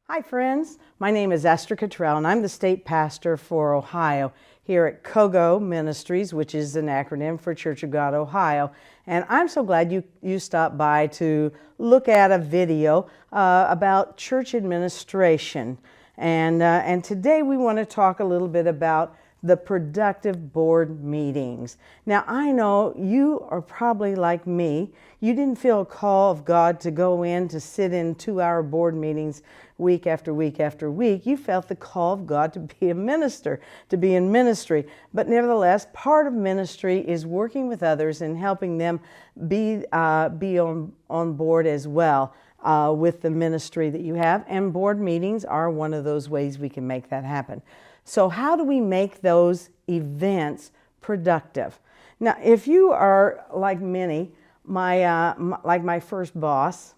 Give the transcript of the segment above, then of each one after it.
Hi friends, my name is Esther Cottrell and I'm the state pastor for Ohio here at COGO Ministries, which is an acronym for Church of God Ohio. And I'm so glad you stopped by to look at a video about church administration. And today we want to talk a little bit about the productive board meetings. Now, I know you are probably like me. You didn't feel a call of God to go in to sit in 2-hour board meetings week after week after week. You felt the call of God to be a minister, to be in ministry. But nevertheless, part of ministry is working with others and helping them be on board as well with the ministry that you have. And board meetings are one of those ways we can make that happen. So how do we make those events productive? Now, if you are like many, like my first boss,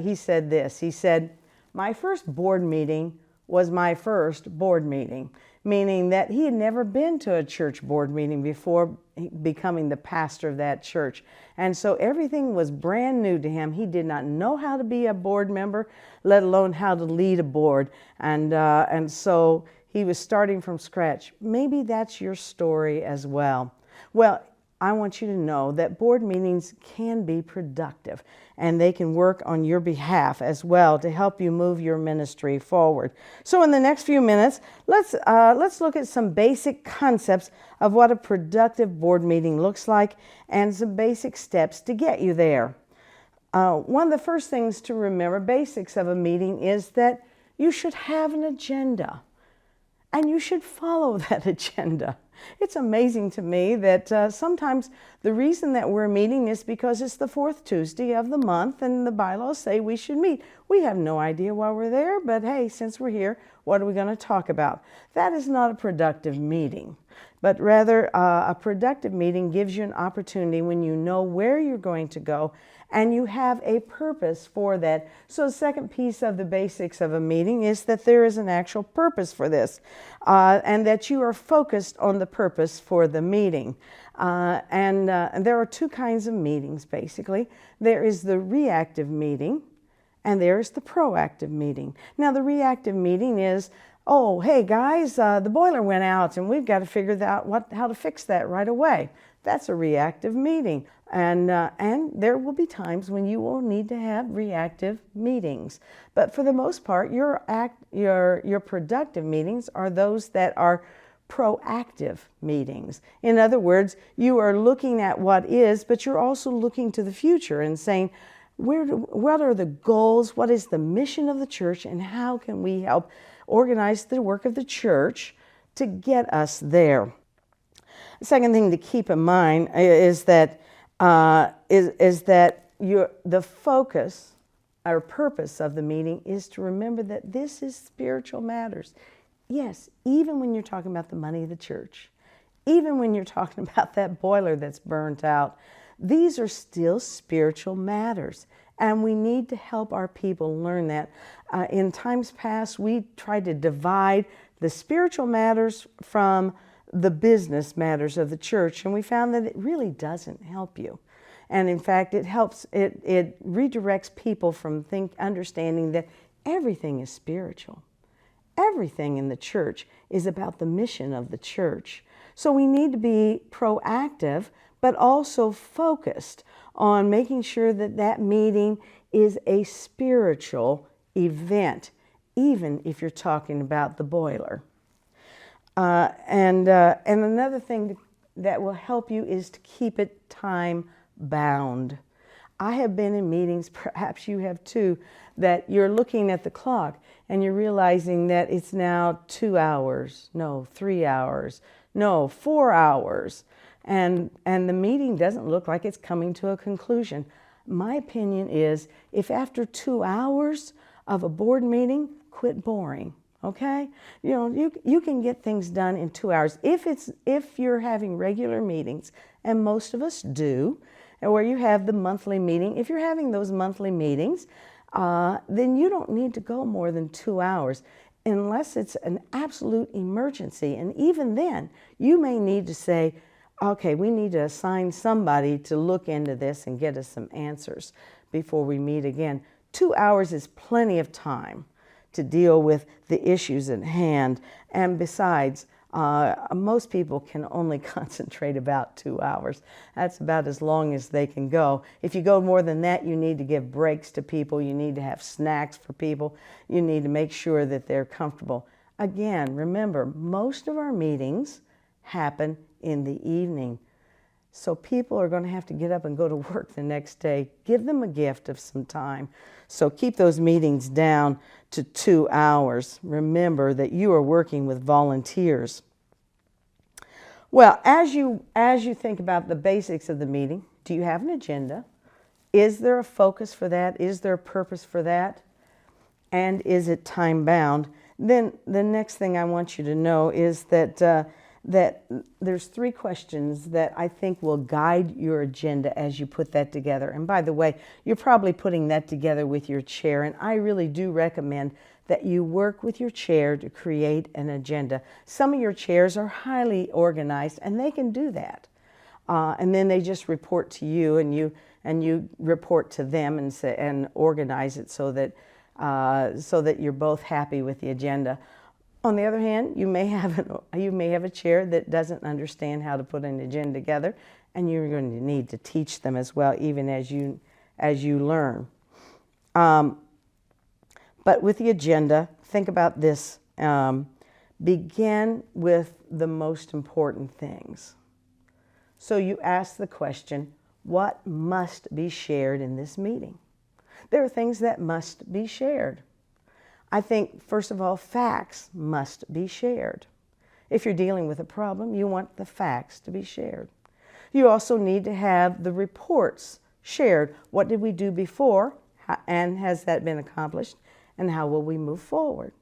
he said this. He said, my first board meeting was my first board meeting, meaning that he had never been to a church board meeting before becoming the pastor of that church. And so everything was brand new to him. He did not know how to be a board member, let alone how to lead a board. And so he was starting from scratch. Maybe that's your story as well. Well, I want you to know that board meetings can be productive and they can work on your behalf as well to help you move your ministry forward. So in the next few minutes, let's look at some basic concepts of what a productive board meeting looks like and some basic steps to get you there. One of the first things to remember, basics of a meeting, is that you should have an agenda. And you should follow that agenda. It's amazing to me that sometimes the reason that we're meeting is because it's the fourth Tuesday of the month and the bylaws say we should meet. We have no idea why we're there, but hey, since we're here, what are we going to talk about? That is not a productive meeting, but rather a productive meeting gives you an opportunity when you know where you're going to go and you have a purpose for that. So the second piece of the basics of a meeting is that there is an actual purpose for this and that you are focused on the purpose for the meeting. And there are two kinds of meetings, basically. There is the reactive meeting and there's the proactive meeting. Now, the reactive meeting is, oh, hey guys, the boiler went out and we've got to figure out how to fix that right away. That's a reactive meeting. And there will be times when you will need to have reactive meetings. But for the most part, your productive meetings are those that are proactive meetings. In other words, you are looking at what is, but you're also looking to the future and saying, what are the goals? What is the mission of the church? And how can we help organize the work of the church to get us there? The second thing to keep in mind is that the focus or purpose of the meeting is to remember that this is spiritual matters. Yes, even when you're talking about the money of the church, even when you're talking about that boiler that's burnt out, these are still spiritual matters. And we need to help our people learn that. In times past, we tried to divide the spiritual matters from the business matters of the church, and we found that it really doesn't help you. And in fact, it redirects people from understanding that everything is spiritual. Everything in the church is about the mission of the church. So we need to be proactive, but also focused on making sure that that meeting is a spiritual event, even if you're talking about the boiler. And another thing that will help you is to keep it time bound. I have been in meetings, perhaps you have too, that you're looking at the clock and you're realizing that it's now 2 hours, no, 3 hours, no, 4 hours. And the meeting doesn't look like it's coming to a conclusion. My opinion is if after 2 hours of a board meeting, quit boring. Okay? You know, you can get things done in 2 hours. If you're having regular meetings, and most of us do, and where you have the monthly meeting, if you're having those monthly meetings, then you don't need to go more than 2 hours unless it's an absolute emergency. And even then, you may need to say, okay, we need to assign somebody to look into this and get us some answers before we meet again. 2 hours is plenty of time to deal with the issues at hand. And besides, most people can only concentrate about 2 hours. That's about as long as they can go. If you go more than that, you need to give breaks to people. You need to have snacks for people. You need to make sure that they're comfortable. Again, remember, most of our meetings happen in the evening. So people are going to have to get up and go to work the next day. Give them a gift of some time. So keep those meetings down to 2 hours. Remember that you are working with volunteers. Well, as you think about the basics of the meeting, do you have an agenda? Is there a focus for that? Is there a purpose for that? And is it time bound? Then the next thing I want you to know is that there's 3 questions that I think will guide your agenda as you put that together. And by the way, you're probably putting that together with your chair, and I really do recommend that you work with your chair to create an agenda. Some of your chairs are highly organized, and they can do that. And then they just report to you, and you report to them and organize it so that you're both happy with the agenda. On the other hand, you may have a chair that doesn't understand how to put an agenda together, and you're going to need to teach them as well, even as you learn. But with the agenda, think about this. Begin with the most important things. So you ask the question, what must be shared in this meeting? There are things that must be shared. I think, first of all, facts must be shared. If you're dealing with a problem, you want the facts to be shared. You also need to have the reports shared. What did we do before, and has that been accomplished, and how will we move forward?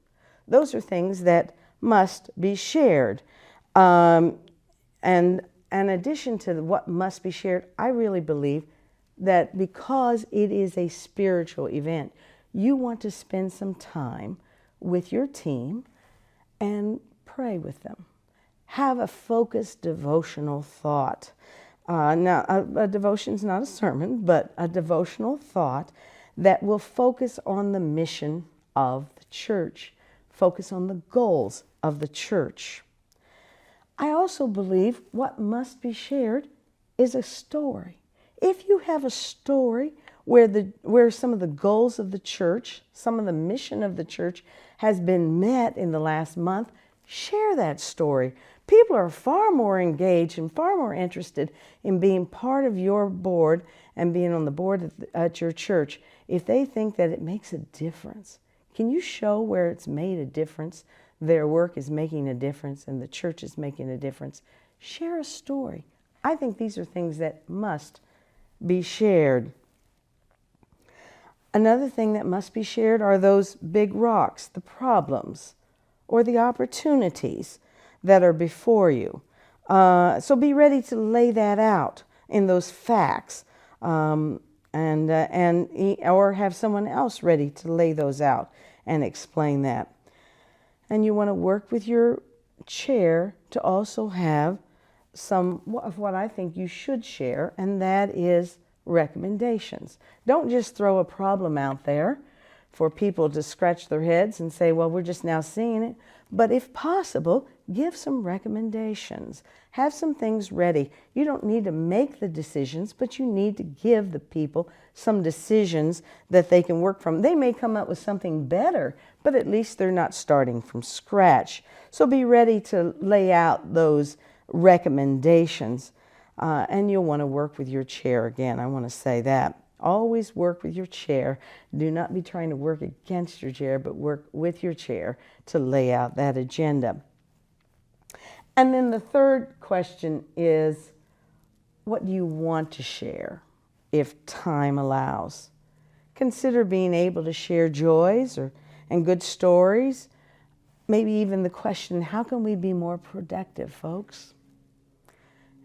Those are things that must be shared. And in addition to what must be shared, I really believe that because it is a spiritual event, you want to spend some time with your team and pray with them. Have a focused devotional thought. Now, a devotion is not a sermon, but a devotional thought that will focus on the mission of the church, focus on the goals of the church. I also believe what must be shared is a story. If you have a story where some of the goals of the church, some of the mission of the church has been met in the last month, share that story. People are far more engaged and far more interested in being part of your board and being on the board at your church if they think that it makes a difference. Can you show where it's made a difference? Their work is making a difference and the church is making a difference. Share a story. I think these are things that must be shared. Another thing that must be shared are those big rocks, the problems, or the opportunities that are before you. So be ready to lay that out in those facts, or have someone else ready to lay those out and explain that. And you want to work with your chair to also have some of what I think you should share, and that is recommendations. Don't just throw a problem out there for people to scratch their heads and say, well, we're just now seeing it. But if possible, give some recommendations. Have some things ready. You don't need to make the decisions, but you need to give the people some decisions that they can work from. They may come up with something better, but at least they're not starting from scratch. So be ready to lay out those recommendations. And you'll want to work with your chair again. I want to say that. Always work with your chair. Do not be trying to work against your chair, but work with your chair to lay out that agenda. And then the third question is, what do you want to share if time allows? Consider being able to share joys and good stories. Maybe even the question, how can we be more productive, folks?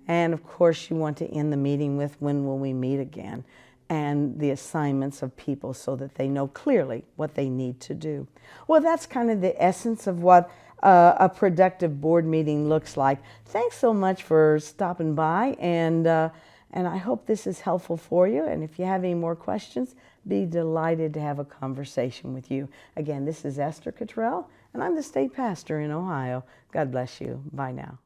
And of course, you want to end the meeting with, when will we meet again? And the assignments of people so that they know clearly what they need to do. Well, that's kind of the essence of what a productive board meeting looks like. Thanks so much for stopping by, and I hope this is helpful for you. And if you have any more questions, be delighted to have a conversation with you. Again, this is Esther Cottrell, and I'm the state pastor in Ohio. God bless you. Bye now.